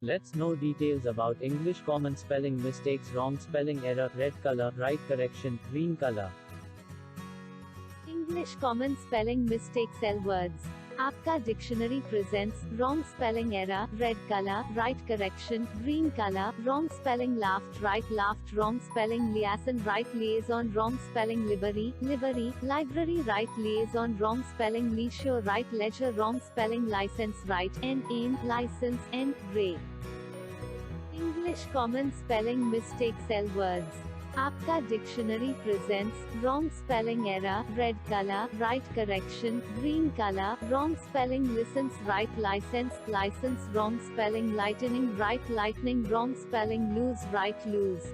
Let's know details about English common spelling mistakes. Wrong spelling error, red color, right correction, green color. English common spelling mistakes L words. आपका dictionary presents wrong spelling error, red color, right correction, green color, wrong spelling laughed, wrong spelling liason, right liaison, wrong spelling libary, library, right liaison, wrong spelling liesure, right leisure, wrong spelling license, right in, license, n, ray. English common spelling mistakes L words. आपका dictionary presents wrong spelling error, red color, right correction, green color, wrong spelling license, right license, wrong spelling lightening, right lightning, wrong spelling lose, right lose.